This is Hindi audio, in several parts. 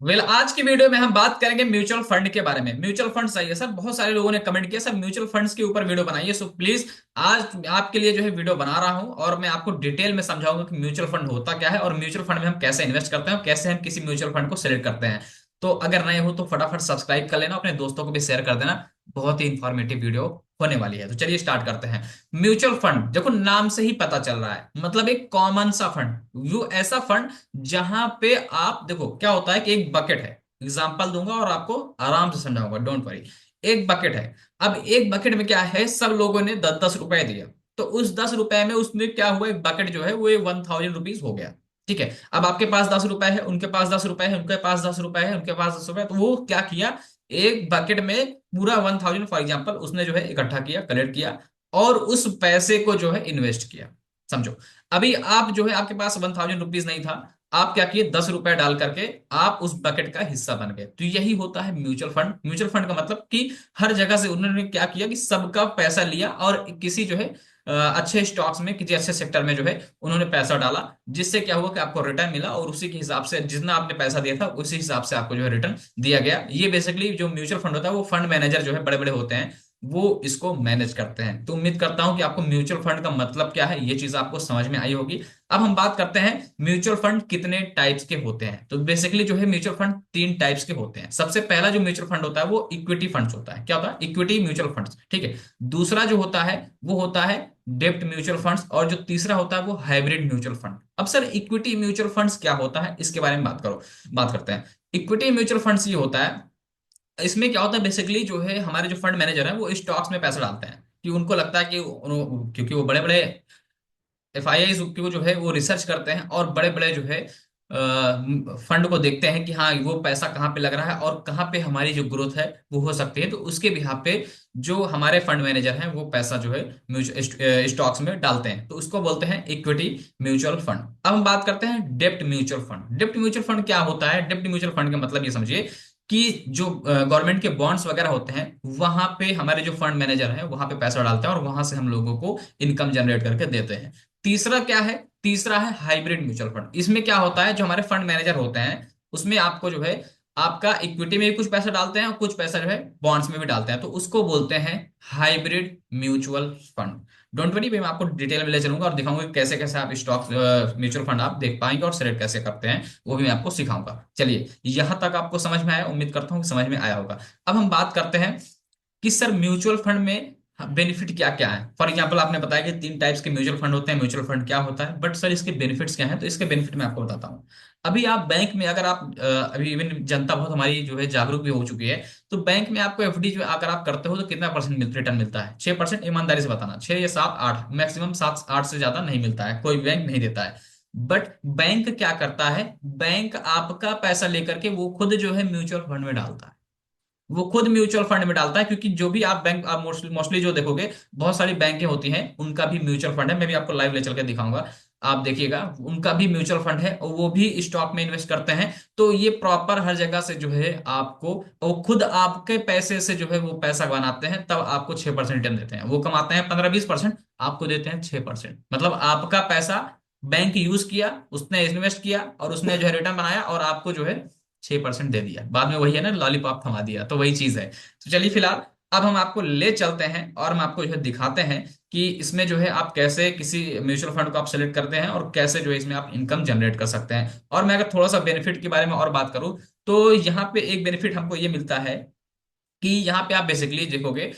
आज की वीडियो में हम बात करेंगे म्यूचुअल फंड के बारे में। म्यूचुअल फंड सही है सर, बहुत सारे लोगों ने कमेंट किया सर म्यूचुअल फंड्स के ऊपर वीडियो बनाइए। सो प्लीज आज आपके लिए जो है वीडियो बना रहा हूं और मैं आपको डिटेल में समझाऊंगा कि म्यूचुअल फंड होता क्या है और म्यूचुअल फंड में हम कैसे इन्वेस्ट करते हैं और कैसे हम किसी म्यूचुअल फंड को सिलेक्ट करते हैं। तो अगर नए हो तो फटाफट सब्सक्राइब कर लेना, अपने दोस्तों को भी शेयर कर देना। बहुत ही इंफॉर्मेटिव वीडियो होने वाली है। तो चलिए स्टार्ट करते हैं। म्यूचुअल फंड देखो नाम से ही पता चल रहा है, मतलब एक कॉमन सा फंड, वो ऐसा फंड जहां पे आप देखो क्या होता है कि एक बकेट है। एग्जाम्पल दूंगा और आपको आराम से समझाऊंगा, डोंट वरी। एक बकेट है। अब एक बकेट में क्या है, सब लोगों ने 10-10 रुपए दिया। तो उस 10 रुपए में उसमें क्या हुआ, एक बकेट जो है वो 1000 रुपीज हो गया। ठीक है, अब आपके पास 10 रुपए है, उनके पास 10 रुपए है, उनके पास 10 रुपए है, उनके पास 10 रुपए है, तो वो क्या किया, एक बकेट में पूरा 1000 फॉर एग्जाम्पल उसने जो है इकट्ठा किया, कलेक्ट किया और उस पैसे को जो है इन्वेस्ट किया। समझो, अभी आप जो है आपके पास 1000 रुपीज नहीं था, आप क्या किए, 10 रुपए डाल करके आप उस बकेट का हिस्सा बन गए। तो यही होता है म्यूचुअल फंड। म्यूचुअल फंड का मतलब कि हर जगह से उन्होंने क्या किया कि सबका पैसा लिया और किसी जो है अच्छे स्टॉक्स में, किसी अच्छे सेक्टर में जो है उन्होंने पैसा डाला, जिससे क्या हुआ कि आपको रिटर्न मिला और उसी के हिसाब से जितना आपने पैसा दिया था उसी हिसाब से आपको जो है रिटर्न दिया गया। ये बेसिकली जो म्यूचुअल फंड होता है वो फंड मैनेजर जो है बड़े बड़े होते हैं, वो इसको मैनेज करते हैं। तो उम्मीद करता हूं कि आपको म्यूचुअल फंड का मतलब क्या है ये चीज आपको समझ में आई होगी। अब हम बात करते हैं म्यूचुअल फंड कितने टाइप्स के होते हैं। तो बेसिकली जो है म्यूचुअल फंड 3 टाइप्स के होते हैं। सबसे पहला जो म्यूचुअल फंड होता है वो इक्विटी फंड्स होता है। क्या होता है, इक्विटी म्यूचुअल फंड्स। ठीक है, दूसरा जो होता है वो होता है डेब्ट म्यूचुअल फंड्स और जो तीसरा होता है वो हाइब्रिड म्यूचुअल फंड। अब सर इक्विटी म्यूचुअल फंड्स क्या होता है इसके बारे में बात करते हैं। इक्विटी म्यूचुअल फंड्स ये होता है, इसमें क्या होता है बेसिकली जो है हमारे जो फंड मैनेजर हैं वो स्टॉक्स में पैसा डालते हैं कि उनको लगता है कि क्योंकि वो बड़े बड़े एफआईआई को जो है वो रिसर्च करते हैं और बड़े बड़े जो है फंड को देखते हैं कि हाँ वो पैसा कहाँ पे लग रहा है और कहाँ पे हमारी जो ग्रोथ है वो हो सकती है। तो उसके बिहाफ पे जो हमारे फंड मैनेजर हैं वो पैसा जो है म्यूचुअल स्टॉक्स में डालते हैं, तो उसको बोलते हैं इक्विटी म्यूचुअल फंड। अब हम बात करते हैं डेप्ट म्यूचुअल फंड। डेप्ट म्यूचुअल फंड क्या होता है, डेप्ट म्यूचुअल फंड का मतलब ये समझिए कि जो गवर्नमेंट के बॉन्ड्स वगैरह होते हैं वहां पे हमारे जो फंड मैनेजर हैं वहां पे पैसा डालते हैं और वहां से हम लोगों को इनकम जनरेट करके देते हैं। तीसरा क्या है, तीसरा है हाइब्रिड म्यूचुअल फंड। इसमें क्या होता है, जो हमारे फंड मैनेजर होते हैं उसमें आपको जो है आपका इक्विटी में भी कुछ पैसा डालते हैं और कुछ पैसा जो है बॉन्ड्स में भी डालते हैं, तो उसको बोलते हैं hybrid mutual fund. Don't worry, मैं आपको डिटेल में ले चलूंगा और दिखाऊंगा कि कैसे कैसे आप स्टॉक म्यूचुअल फंड आप देख पाएंगे और सिलेक्ट कैसे करते हैं, वो भी मैं आपको सिखाऊंगा। चलिए यहां तक आपको समझ में आया, उम्मीद करता हूँ कि समझ में आया होगा। अब हम बात करते हैं कि सर म्यूचुअल फंड में बेनिफिट क्या क्या है। फॉर एग्जांपल आपने बताया कि 3 टाइप्स के म्यूचुअल फंड होते हैं, म्यूचुअल फंड क्या होता है, बट सर इसके बेनिफिट्स क्या हैं। तो इसके बेनिफिट मैं आपको बताता हूँ। अभी आप बैंक में अगर आप अभी इवन जनता बहुत हमारी जो है जागरूक भी हो चुकी है, तो बैंक में आपको एफडी जो अगर आप करते हो तो कितना परसेंट रिटर्न मिलता है, 6%। ईमानदारी से बताना, 6 या 7 8, मैक्सिमम 7 8 से ज्यादा नहीं मिलता है, कोई बैंक नहीं देता है। बट बैंक क्या करता है, बैंक आपका पैसा लेकर के वो खुद जो है म्यूचुअल फंड में डालता है। वो खुद म्यूचुअल फंड में डालता है, क्योंकि जो भी आप बैंक आप मोस्टली मोस्टली जो देखोगे बहुत सारी बैंकें होती हैं उनका भी म्यूचुअल फंड है। मैं भी आपको लाइव ले चल के दिखाऊंगा, आप देखिएगा उनका भी म्यूचुअल फंड है और वो भी स्टॉक में इन्वेस्ट करते हैं। तो ये प्रॉपर हर जगह से जो है आपको, वो खुद आपके पैसे से जो है वो पैसा बनाते हैं, तब आपको 6% रिटर्न देते हैं। वो कमाते हैं 15-20%, आपको देते हैं 6%। मतलब आपका पैसा बैंक यूज किया, उसने इन्वेस्ट किया और उसने जो है रिटर्न बनाया और आपको जो है 6% दे दिया। बाद में वही है ना, लॉलीपॉप थमा दिया, तो वही चीज है। तो चलिए फिलहाल अब हम आपको ले चलते हैं और हम आपको जो है दिखाते हैं कि इसमें जो है आप कैसे किसी म्यूचुअल फंड को आप सेलेक्ट करते हैं और कैसे जो है इसमें आप इनकम जनरेट कर सकते हैं। और मैं अगर थोड़ा सा बेनिफिट के बारे में और बात करूं तो यहाँ पे एक बेनिफिट हमको ये मिलता है कि यहाँ पे आप बेसिकली देखोगे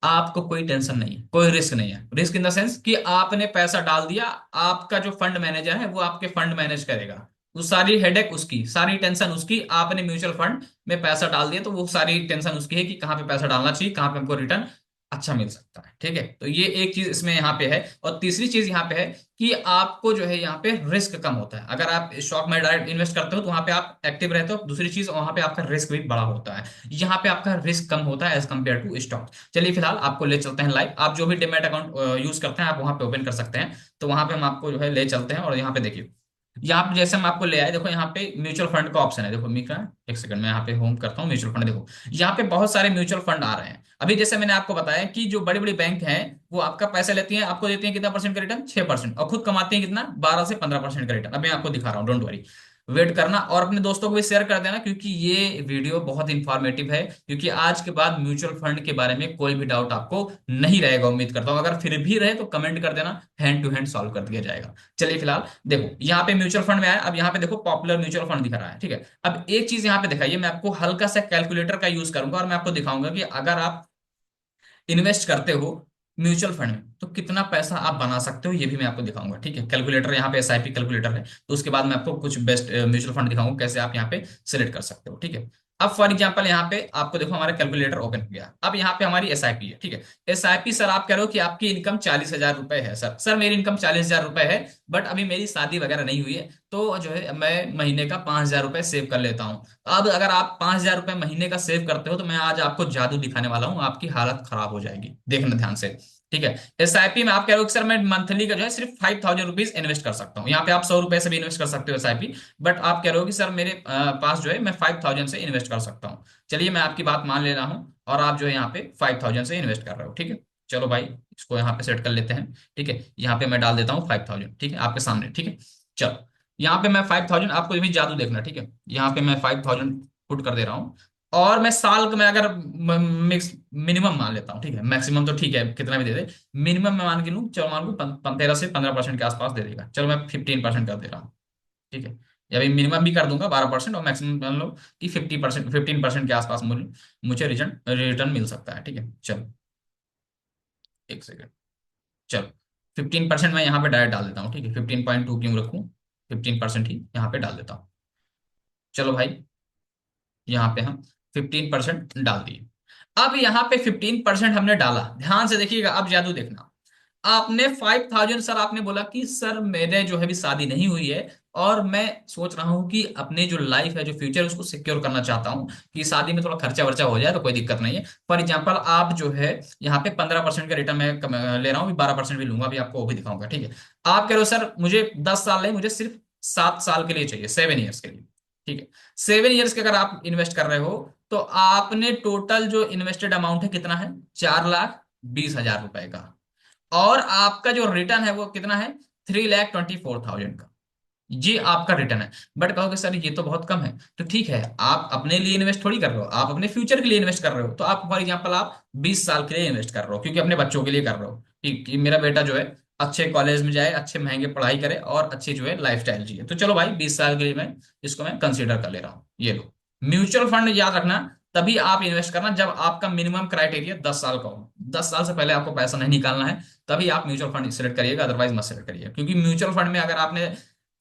आपको कोई टेंशन नहीं है, कोई रिस्क नहीं है। रिस्क इन द सेंस कि आपने पैसा डाल दिया, आपका जो फंड मैनेजर है वो आपके फंड मैनेज करेगा। वो सारी हेडेक उसकी, सारी टेंशन उसकी। आपने म्यूचुअल फंड में पैसा डाल दिया तो वो सारी टेंशन उसकी है कि कहाँ पे पैसा डालना चाहिए, कहाँ पे हमको रिटर्न अच्छा मिल सकता है। ठीक है, तो ये एक चीज इसमें यहाँ पे है। और तीसरी चीज यहाँ पे है कि आपको जो है यहाँ पे रिस्क कम होता है। अगर आप स्टॉक में डायरेक्ट इन्वेस्ट करते हो तो वहां पे आप एक्टिव रहते हो, दूसरी चीज वहां पे आपका रिस्क भी बड़ा होता है। यहाँ पे आपका रिस्क कम होता है एज कम्पेयर टू स्टॉक। चलिए फिलहाल आपको ले चलते हैं लाइव। आप जो भी डिमेट अकाउंट यूज करते हैं आप वहां पे ओपन कर सकते हैं। तो वहां पे हम आपको जो है ले चलते हैं और यहाँ पे देखिए, यहाँ पे जैसे हम आपको ले आए, देखो यहाँ पे म्यूचुअल फंड का ऑप्शन है। देखो मिका, एक सेकंड में यहाँ पे होम करता हूँ म्यूचुअल फंड। देखो यहाँ पे बहुत सारे म्यूचुअल फंड आ रहे हैं। अभी जैसे मैंने आपको बताया कि जो बड़ी बड़ी बैंक हैं वो आपका पैसा लेती हैं, आपको देती हैं कितना परसेंट का रिटर्न, 6%, और खुद कमाती हैं कितना, 12 से 15% का रिटर्न। अब मैं आपको दिखा रहा हूँ, डोंट वरी। वेट करना और अपने दोस्तों को भी शेयर कर देना, क्योंकि ये वीडियो बहुत इंफॉर्मेटिव है। क्योंकि आज के बाद म्यूचुअल फंड के बारे में कोई भी डाउट आपको नहीं रहेगा, उम्मीद करता हूं। अगर फिर भी रहे तो कमेंट कर देना, हैंड टू हैंड सॉल्व कर दिया जाएगा। चलिए फिलहाल देखो, यहाँ पे म्यूचुअल फंड में आया, अब यहाँ पे देखो पॉपुलर म्यूचुअल फंड दिख रहा है, ठीक है। अब एक चीज यहाँ पे दिखाइए, मैं आपको हल्का सा कैलकुलेटर का यूज करूंगा और मैं आपको दिखाऊंगा कि अगर आप इन्वेस्ट करते हो म्यूचुअल फंड में तो कितना पैसा आप बना सकते हो, ये भी मैं आपको दिखाऊंगा, ठीक है। कैलकुलेटर यहाँ पे एसआईपी कैलकुलेटर है, तो उसके बाद मैं आपको कुछ बेस्ट म्यूचुअल फंड दिखाऊंगा कैसे आप यहाँ पे सिलेक्ट कर सकते हो, ठीक है। अब फॉर एग्जांपल यहाँ पे आपको देखो हमारा कैलकुलेटर ओपन हो गया। अब यहाँ पे हमारी एसआईपी है, ठीक है। एसआईपी सर आप कह रहे हो कि आपकी इनकम 40,000 रुपए है। सर मेरी इनकम 40,000 रुपए है, बट अभी मेरी शादी वगैरह नहीं हुई है, तो जो है मैं महीने का 5,000 रुपए सेव कर लेता हूँ। अब अगर आप 5,000 रुपए महीने का सेव करते हो तो मैं आज आपको जादू दिखाने वाला हूँ, आपकी हालत खराब हो जाएगी, देखना ध्यान से, ठीक है। एसआईपी में आप कह रहे हो कि सर मैं मंथली का जो है सिर्फ 5,000 रुपीज इन्वेस्ट कर सकता हूँ। यहाँ पे आप 100 रुपए से भी इन्वेस्ट कर सकते हो एसआईपी, बट आप कह रहे हो कि सर मेरे पास जो है मैं 5,000 से इन्वेस्ट कर सकता हूँ। चलिए मैं आपकी बात मान ले रहा हूँ और आप जो है यहाँ पे 5,000 से इन्वेस्ट कर रहे हो, ठीक है। चलो भाई इसको यहाँ पे सेट कर लेते हैं, ठीक है। यहाँ पे मैं डाल देता हूँ 5,000, ठीक है, आपके सामने, ठीक है। चलो यहाँ पे मैं 5,000, आपको ये भी जादू देखना, ठीक है। यहाँ पे मैं 5,000 पुट कर दे रहा हूँ और मैं साल का मैं अगर मिक्स मिनिमम मान लेता हूँ, ठीक है। मैक्सिमम तो ठीक है कितना भी दे दे, मिनिमम मैं मान के लूँ, चलो मान लूँ 13 से 15% के आसपास दे देगा, चलो मैं 15% कर दे रहा हूँ, ठीक है। या भी मिनिमम भी कर दूंगा 12% और मैक्सिमम मान लो कि 50%, 15% के आसपास मुझे रिटर्न रिटर्न मिल सकता है, ठीक है। चलो एक सेकेंड, चलो 15% मैं यहाँ पे डायरेक्ट डाल देता हूँ, ठीक है। 15.2 क्यों रखूँ, 15% ही यहाँ पे डाल देता हूँ। चलो भाई यहाँ पे हम 15% डाल दिए। अब यहाँ पे 15% हमने डाला, ध्यान से देखिएगा, अब जादू देखना। आपने 5,000, सर आपने बोला कि सर मेरे जो है भी शादी नहीं हुई है और मैं सोच रहा हूँ कि अपने जो लाइफ है जो फ्यूचर है उसको सिक्योर करना चाहता हूँ कि शादी में थोड़ा खर्चा वर्चा हो जाए तो कोई दिक्कत नहीं है। फॉर एग्जाम्पल आप जो है यहाँ पे 15% का रिटर्न मैं ले रहा हूँ, 12% भी लूंगा, अभी आपको वो भी दिखाऊंगा, ठीक है। आप कह रहे हो सर मुझे 10 साल नहीं, मुझे सिर्फ 7 साल के लिए चाहिए, 7 ईयर्स के लिए, ठीक है। 7 ईयर्स के अगर आप इन्वेस्ट कर रहे हो तो आपने टोटल जो इन्वेस्टेड अमाउंट है कितना है, 4,20,000 रुपए का। और आपका जो रिटर्न है वो कितना है, 3,24,000 का। ये आपका रिटर्न है। बट कहोगे सर ये तो बहुत कम है, तो ठीक है, आप अपने लिए इन्वेस्ट थोड़ी कर रहे हो, आप अपने फ्यूचर के लिए इन्वेस्ट कर रहे हो। तो आप फॉर एग्जांपल आप 20 साल के लिए इन्वेस्ट कर रहे हो, क्योंकि अपने बच्चों के लिए कर रहे हो कि मेरा बेटा जो है अच्छे कॉलेज में जाए, अच्छे महंगे पढ़ाई करे और अच्छी जो है लाइफ स्टाइल जिए। तो चलो भाई 20 साल के लिए मैं इसको मैं कंसिडर कर ले रहा हूँ। ये लो, म्यूचुअल फंड याद रखना तभी आप इन्वेस्ट करना जब आपका मिनिमम क्राइटेरिया 10 साल का हो। 10 साल से पहले आपको पैसा नहीं निकालना है, तभी आप म्यूचुअल फंड सेलेक्ट करिएगा, अदरवाइज मत सेलेक्ट करिएगा। क्योंकि म्यूचुअल फंड में अगर आपने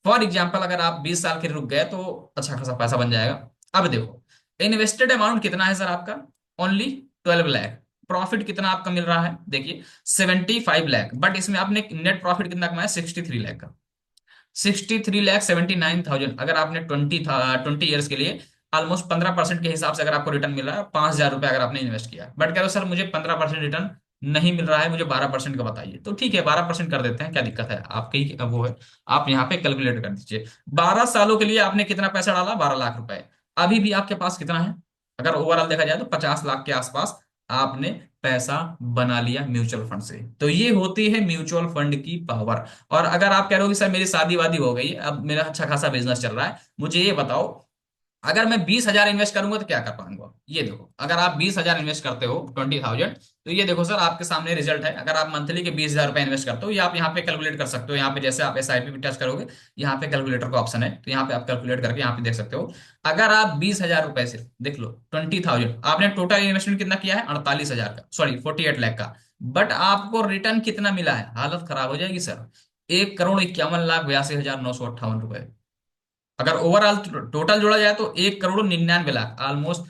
फॉर एग्जाम्पल अगर आप 20 साल के लिए रुक गए तो अच्छा खासा पैसा बन जाएगा। अब देखो इन्वेस्टेड अमाउंट कितना है सर आपका, ओनली 12 लाख। प्रॉफिट कितना आपका मिल रहा है, देखिए 75 लाख, बट इसमें आपने नेट प्रॉफिट कितना कमाया, 63 लाख का। 63,79,000 अगर आपने 20 ईयर्स के लिए ऑलमोस्ट 15% के हिसाब से अगर आपको रिटर्न मिल रहा है, 5,000 रुपए अगर आपने इन्वेस्ट किया। बट कह रहे हो सर मुझे 15% रिटर्न नहीं मिल रहा है, मुझे 12% का बताइए। तो ठीक है 12% कर देते हैं, क्या दिक्कत है, आपके ही वो है। आप यहाँ पे कैलकुलेट कर दीजिए, 12 सालों के लिए आपने कितना पैसा डाला, 12 लाख रुपए। अभी भी आपके पास कितना है, अगर ओवरऑल देखा जाए तो 50 लाख के आसपास आपने पैसा बना लिया म्यूचुअल फंड से। तो ये होती है म्यूचुअल फंड की पावर। और अगर आप कह रहे हो कि सर मेरी शादी वादी हो गई, अब मेरा अच्छा खासा बिजनेस चल रहा है, मुझे ये बताओ अगर मैं 20,000 इन्वेस्ट करूंगा तो क्या कर पाऊंगा। ये देखो अगर आप 20,000 इन्वेस्ट करते हो, 20,000, तो ये देखो सर आपके सामने रिजल्ट है। अगर आप मंथली के 20,000 रुपए इन्वेस्ट करते हो, ये आप यहाँ पे कैलकुलेट कर सकते हो। यहाँ पे जैसे आप एसआईपी पे टच करोगे, यहाँ पे कैलकुलेटर का ऑप्शन है, तो यहाँ पे आप कैलकुलेट करके यहाँ पे देख सकते हो। अगर आप 20,000 रुपए सिर्फ देख लो, 20,000 आपने टोटल इन्वेस्टमेंट कितना किया है, 48,000 का, सॉरी 48 लाख का। बट आपको रिटर्न कितना मिला है, हालत खराब हो जाएगी सर, 1,51,82,958 रुपए। अगर ओवरऑल टोटल जोड़ा जाए तो 1,99,00,000, ऑलमोस्ट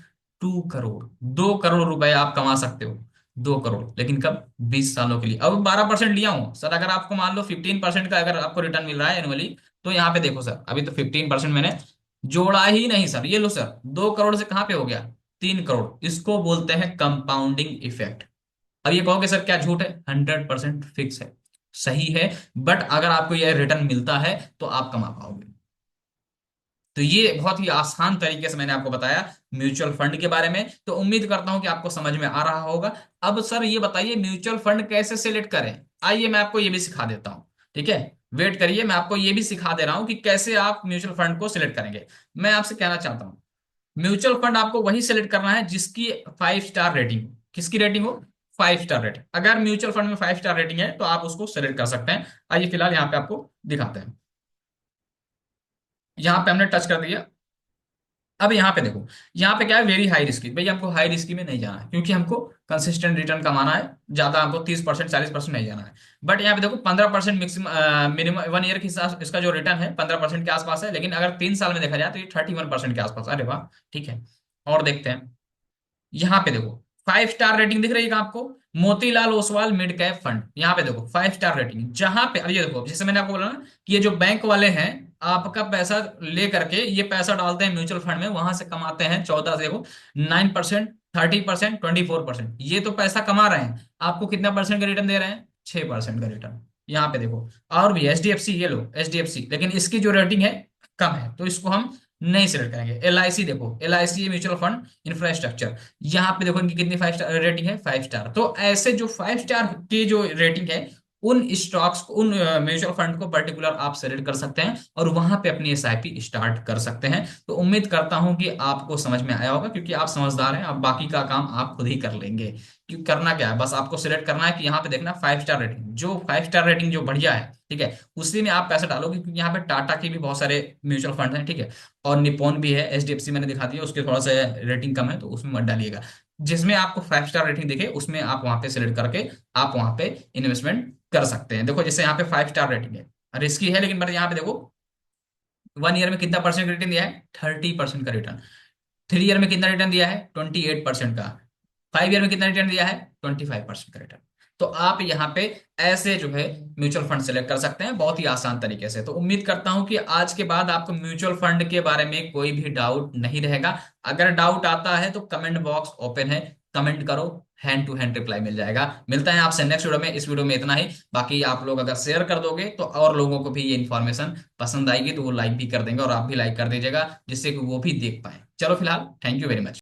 2 करोड़, 2 करोड़ रुपए आप कमा सकते हो। 2 करोड़, लेकिन कब, 20 सालों के लिए। अब 12% लिया हूं सर, अगर आपको मान लो 15% का अगर आपको रिटर्न मिल रहा है एनुअली, तो यहाँ पे देखो सर अभी तो 15% मैंने जोड़ा ही नहीं सर। ये लो सर, 2 करोड़ से कहां पे हो गया, 3 करोड़। इसको बोलते हैं कंपाउंडिंग इफेक्ट। अब ये कहोगे सर क्या झूठ है, 100% फिक्स है, सही है। बट अगर आपको यह रिटर्न मिलता है तो आप कमा पाओगे। तो ये बहुत ही आसान तरीके से मैंने आपको बताया म्यूचुअल फंड के बारे में। तो उम्मीद करता हूं कि आपको समझ में आ रहा होगा। अब सर ये बताइए म्यूचुअल फंड कैसे सिलेक्ट करें, आइए मैं आपको ये भी सिखा देता हूं, ठीक है। वेट करिए, मैं आपको ये भी सिखा दे रहा हूं कि कैसे आप म्यूचुअल फंड को सिलेक्ट करेंगे। मैं आपसे कहना चाहता हूं, म्यूचुअल फंड आपको वही सिलेक्ट करना है जिसकी 5 स्टार रेटिंग हो। किसकी रेटिंग हो? 5 स्टार रेटिंग। अगर म्यूचुअल फंड में 5 स्टार रेटिंग है तो आप उसको सेलेक्ट कर सकते हैं। आइए फिलहाल यहाँ पे आपको दिखाते हैं। यहाँ पे हमने टच कर दिया। अब यहाँ पे देखो, यहाँ पे क्या है, वेरी हाई रिस्की। भाई हमको हाई रिस्की में नहीं जाना है, क्योंकि हमको कंसिस्टेंट रिटर्न कमाना है। ज्यादा हमको 30% 40% नहीं जाना है। बट यहाँ पे देखो 15% मैक्सिमम मिनिमम 1 ईयर के हिसाब इसका जो रिटर्न है 15% के आसपास है। लेकिन अगर 3 साल में देखा जाए तो ये 31% के आसपास। अरे वाह, ठीक है। और देखते हैं, यहाँ पे देखो 5 स्टार रेटिंग दिख रही है आपको, Motilal Oswal mid cap fund. यहाँ पे देखो 5 स्टार रेटिंग। जहां पे अब ये देखो, जैसे मैंने आपको बोला ना कि ये जो बैंक वाले हैं, आपका पैसा ले करके ये पैसा डालते हैं म्यूचुअल फंड में, वहां से कमाते हैं 14 से देखो 9%, 30%, 24%। ये तो पैसा कमा रहे हैं, आपको कितना परसेंट का रिटर्न दे रहे हैं? 6% का रिटर्न। यहाँ पे देखो, और भी HDFC, ये लो HDFC, लेकिन इसकी जो रेटिंग है कम है, तो इसको हम नहीं सिलेक्ट करेंगे। LIC देखो, LIC म्यूचुअल फंड इंफ्रास्ट्रक्चर, यहाँ पे देखो इनकी कितनी 5 स्टार रेटिंग है? 5 स्टार। तो ऐसे जो 5 स्टार की जो रेटिंग है, उन स्टॉक्स को, उन म्यूचुअल फंड को पर्टिकुलर आप सेलेक्ट कर सकते हैं और वहां पे अपनी SIP स्टार्ट कर सकते हैं। तो उम्मीद करता हूं कि आपको समझ में आया होगा, क्योंकि आप समझदार हैं। अब बाकी का काम आप खुद ही कर लेंगे। क्योंकि करना क्या है, बस आपको सिलेक्ट करना है कि यहाँ पे देखना 5 स्टार रेटिंग, जो 5 स्टार रेटिंग जो बढ़िया है, ठीक है, उसी में आप पैसा डालोगे। क्योंकि यहाँ पे टाटा के भी बहुत सारे म्यूचुअल फंड हैं, ठीक है, और निप्पॉन भी है। HDFC मैंने दिखा दिया, उसके थोड़ा सा रेटिंग कम है, तो उसमें मत डालिएगा। जिसमें आपको 5 स्टार रेटिंग दिखे उसमें आप वहां पे सिलेक्ट करके आप वहां पे इन्वेस्टमेंट कर सकते हैं। देखो जैसे यहाँ पे 5 स्टार रेटिंग है, रिस्की है, लेकिन बट यहाँ पे देखो 1 ईयर में कितना परसेंट का रिटर्न दिया है? 30% का रिटर्न। 3 ईयर में कितना रिटर्न दिया है? 28% का। 5 ईयर में कितना रिटर्न दिया है? 25% का रिटर्न। तो आप यहाँ पे ऐसे जो है म्यूचुअल फंड सेलेक्ट कर सकते हैं बहुत ही आसान तरीके से। तो उम्मीद करता हूं कि आज के बाद आपको म्यूचुअल फंड के बारे में कोई भी डाउट नहीं रहेगा। अगर डाउट आता है तो कमेंट बॉक्स ओपन है, कमेंट करो, हैंड टू हैंड रिप्लाई मिल जाएगा। मिलता है आपसे नेक्स्ट वीडियो में। इस वीडियो में इतना ही। बाकी आप लोग अगर शेयर कर दोगे तो और लोगों को भी ये इन्फॉर्मेशन पसंद आएगी, तो वो लाइक भी कर देंगे और आप भी लाइक कर दीजिएगा, जिससे कि वो भी देख पाए। चलो फिलहाल, थैंक यू वेरी मच।